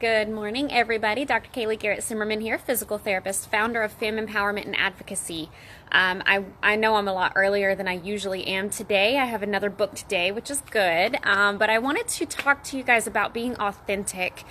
Good morning, everybody. Dr. Kaylee Garrett Zimmerman here, physical therapist, founder of Femme Empowerment and Advocacy. I know I'm a lot earlier than I usually am today. I have another book today, which is good, but I wanted to talk to you guys about being authentic,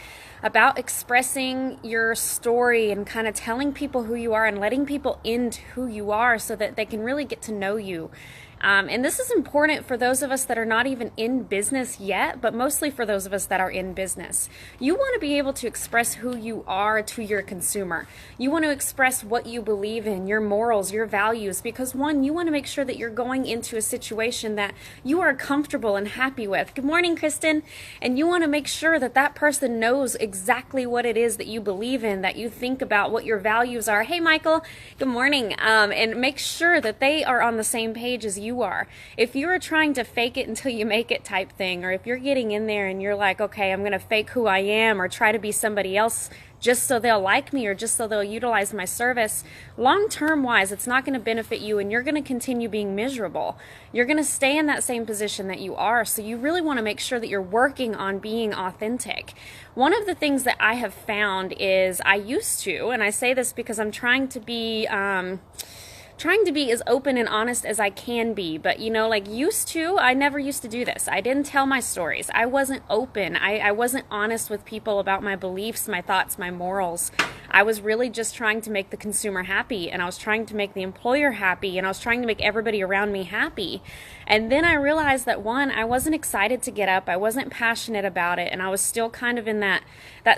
about expressing your story and kind of telling people who you are and letting people into who you are so that they can really get to know you. And this is important for those of us that are not even in business yet, but mostly for those of us that are in business. You want to be able to express who you are to your consumer. You want to express what you believe in, your morals, your values, because one, you want to make sure that you're going into a situation that you are comfortable and happy with. Good morning, Kristen. And you want to make sure that that person knows exactly what it is that you believe in, that you think about, what your values are. Hey, Michael. Good morning. And make sure that they are on the same page as you are. If you're trying to fake it until you make it type thing, or if you're getting in there and you're like, okay, I'm going to fake who I am or try to be somebody else just so they'll like me or just so they'll utilize my service, long-term wise, it's not going to benefit you and you're going to continue being miserable. You're going to stay in that same position that you are. So you really want to make sure that you're working on being authentic. One of the things that I have found is I used to, and I say this because I'm trying to be as open and honest as I can be, but I never used to do this. I didn't tell my stories. I wasn't open. I wasn't honest with people about my beliefs, my thoughts, my morals. I was really just trying to make the consumer happy, and I was trying to make the employer happy, and I was trying to make everybody around me happy. And then I realized that one, I wasn't excited to get up. I wasn't passionate about it, and I was still kind of in that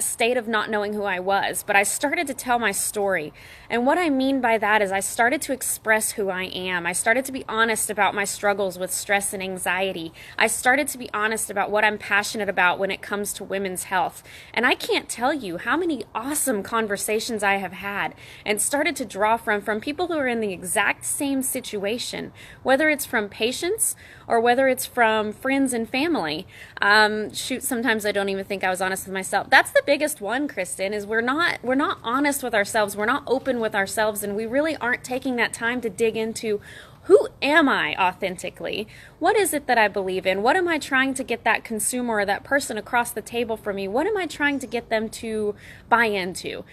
state of not knowing who I was. But I started to tell my story. And what I mean by that is I started to express who I am. I started to be honest about my struggles with stress and anxiety. I started to be honest about what I'm passionate about when it comes to women's health. And I can't tell you how many awesome conversations I have had and started to draw from people who are in the exact same situation, whether it's from patients or whether it's from friends and family. Sometimes I don't even think I was honest with myself. That's the biggest one, Kristen, is we're not honest with ourselves. We're not open with ourselves, and we really aren't taking that time to dig into who am I authentically? What is it that I believe in? What am I trying to get that consumer or that person across the table from me? What am I trying to get them to buy into?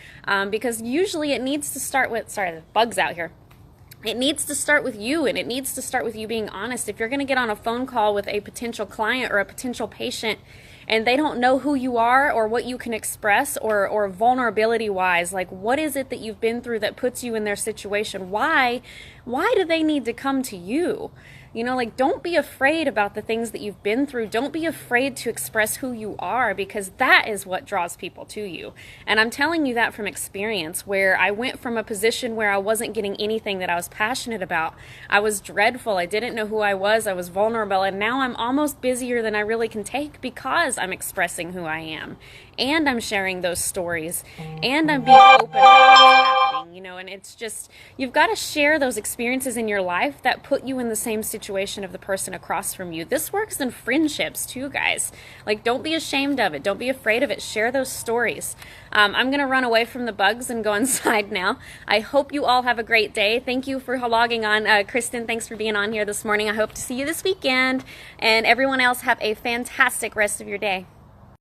Because usually it needs to start with, sorry, the bug's out here. It needs to start with you, and it needs to start with you being honest. If you're going to get on a phone call with a potential client or a potential patient and they don't know who you are or what you can express or vulnerability wise, like what is it that you've been through that puts you in their situation? Why do they need to come to you? Don't be afraid about the things that you've been through. Don't be afraid to express who you are, because that is what draws people to you. And I'm telling you that from experience, where I went from a position where I wasn't getting anything that I was passionate about. I was dreadful. I didn't know who I was. I was vulnerable. And now I'm almost busier than I really can take because I'm expressing who I am. And I'm sharing those stories. And I'm being open about what's happening, and it's just, you've got to share those experiences in your life that put you in the same situation of the person across from you. This works in friendships too, guys. Don't be ashamed of it. Don't be afraid of it. Share those stories. I'm going to run away from the bugs and go inside now. I hope you all have a great day. Thank you for logging on. Kristen, thanks for being on here this morning. I hope to see you this weekend. And everyone else, have a fantastic rest of your day.